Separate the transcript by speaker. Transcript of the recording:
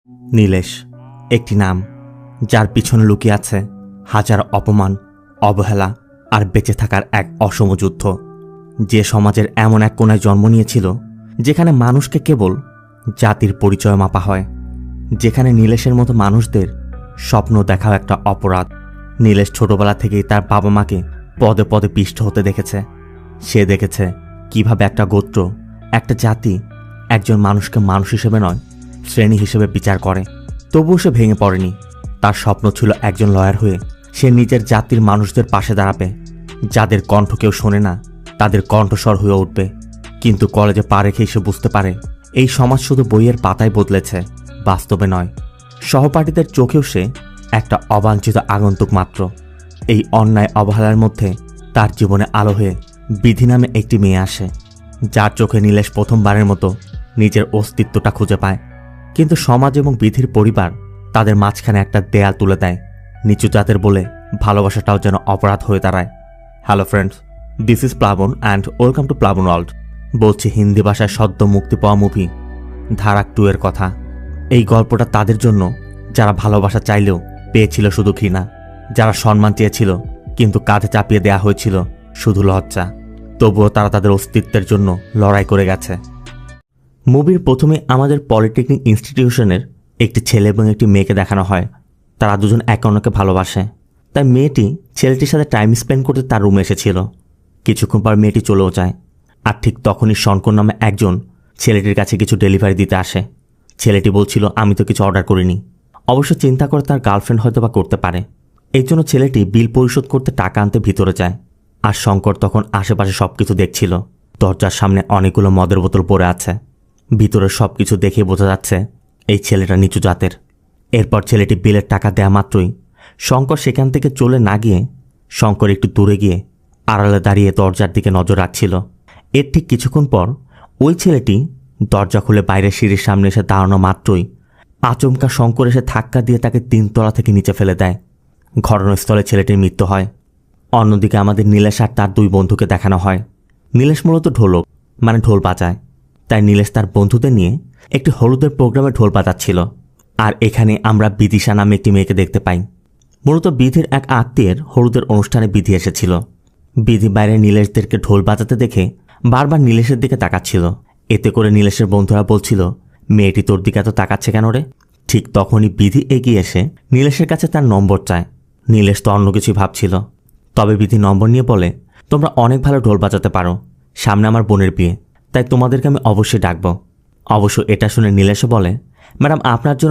Speaker 1: নীলেশ একটি নাম, যার পিছনে লুকিয়ে আছে হাজার অপমান, অবহেলা আর বেঁচে থাকার এক অসম যুদ্ধ। যে সমাজের এমন এক কোণায় জন্ম নিয়েছিল যেখানে মানুষকে কেবল জাতির পরিচয় মাপা হয়, যেখানে নীলেশের মতো মানুষদের স্বপ্ন দেখাও একটা অপরাধ। নীলেশ ছোটবেলা থেকেই তার বাবা মাকে পদে পদে পিষ্ট হতে দেখেছে। সে দেখেছে কিভাবে একটা গোত্র, একটা জাতি একজন মানুষকে মানুষ হিসেবে নয়, শ্রেণী হিসেবে বিচার করে। তবুও সে ভেঙে পড়েনি। তার স্বপ্ন ছিল একজন লয়ার হয়ে সে নিজের জাতির মানুষদের পাশে দাঁড়াবে, যাদের কণ্ঠ কেউ শোনে না, তাদের কণ্ঠস্বর হয়ে উঠবে। কিন্তু কলেজে পা রেখেই সে বুঝতে পারে এই সমাজ শুধু বইয়ের পাতায় বদলেছে, বাস্তবে নয়। সহপাঠীদের চোখেও সে একটা অবাঞ্ছিত আগন্তুক মাত্র। এই অন্যায় অবহেলার মধ্যে তার জীবনে আলো হয়ে বিধি নামে একটি মেয়ে আসে, যার চোখে নীলেশ প্রথমবারের মতো নিজের অস্তিত্বটা খুঁজে পায়। কিন্তু সমাজ এবং বিধির পরিবার তাদের মাঝখানে একটা দেয়াল তুলে দেয়, নিচু জাতের বলে ভালোবাসাটাও যেন অপরাধ হয়ে দাঁড়ায়। হ্যালো ফ্রেন্ডস, দিস ইজ প্লাবন অ্যান্ড ওয়েলকাম টু প্লাবন ওয়ার্ল্ড। বলছি হিন্দি ভাষায় সদ্য মুক্তি পাওয়া মুভি ধারাক 2 এর কথা। এই গল্পটা তাদের জন্য যারা ভালোবাসা চাইলেও পেয়েছিল শুধু ঘৃণা, যারা সম্মান চেয়েছিল কিন্তু কাঁধে চাপিয়ে দেয়া হয়েছিল শুধু লজ্জা, তবুও তারা তাদের অস্তিত্বের জন্য লড়াই করে গেছে। মুভির প্রথমে আমাদের পলিটেকনিক ইনস্টিটিউশনের একটি ছেলে এবং একটি মেয়েকে দেখানো হয়। তারা দুজন একে অন্যকে ভালোবাসে। তাই মেয়েটি ছেলেটির সাথে টাইম স্পেন্ড করতে তার রুমে এসেছিল। কিছুক্ষণ পর মেয়েটি চলেও যায়। আর ঠিক তখনই শঙ্কর নামে একজন ছেলেটির কাছে কিছু ডেলিভারি দিতে আসে। ছেলেটি বলছিল, আমি তো কিছু অর্ডার করিনি। অবশ্য চিন্তা করে তার গার্লফ্রেন্ড হয়তো বা করতে পারে। এই জন্য ছেলেটি বিল পরিশোধ করতে টাকা আনতে ভিতরে যায়। আর শঙ্কর তখন আশেপাশে সবকিছু দেখছিল। দরজার সামনে অনেকগুলো মদের বোতল পড়ে আছে। ভিতরে সবকিছু দেখে বোঝা যাচ্ছে এই ছেলেটা নিচু জাতের। এরপর ছেলেটি বিলের টাকা দেয়া মাত্রই শঙ্কর সেখান থেকে চলে না গিয়ে শঙ্কর একটু দূরে গিয়ে আড়ালে দাঁড়িয়ে দরজার দিকে নজর রাখছিল। এর ঠিক কিছুক্ষণ পর ওই ছেলেটি দরজা খুলে বাইরের সিঁড়ির সামনে এসে দাঁড়ানো মাত্রই আচমকা শঙ্কর এসে ধাক্কা দিয়ে তাকে 3 তলা থেকে নিচে ফেলে দেয়। ঘটনাস্থলে ছেলেটির মৃত্যু হয়। অন্যদিকে আমাদের নীলেশ আর তার 2 বন্ধুকে দেখানো হয়। নীলেশ মূলত ঢোলক, মানে ঢোল বাজায়। তাই নীলেশ তার বন্ধুদের নিয়ে একটি হলুদের প্রোগ্রামে ঢোল বাজাচ্ছিল। আর এখানে আমরা বিদিশা নামে একটি মেয়েকে দেখতে পাই। মূলত বিধির এক আত্মীয়ের হলুদের অনুষ্ঠানে বিধি এসেছিল। বিধি বাইরে নীলেশদেরকে ঢোল বাজাতে দেখে বারবার নীলেশের দিকে তাকাচ্ছিল। এতে করে নীলেশের বন্ধুরা বলছিল, মেয়েটি তোর দিকে এত তাকাচ্ছে কেন রে? ঠিক তখনই বিধি এগিয়ে এসে নীলেশের কাছে তার নম্বর চায়। নীলেশ তো অন্য কিছুই ভাবছিল। তবে বিধি নম্বর নিয়ে বলে, তোমরা অনেক ভালো ঢোল বাজাতে পারো, সামনে আমার বোনের বিয়ে, তাই তোমাদেরকে আমি অবশ্যই ডাকবো। অবশ্য এটা শুনে নীলেশও বলে, ম্যাডাম আপনার জন্য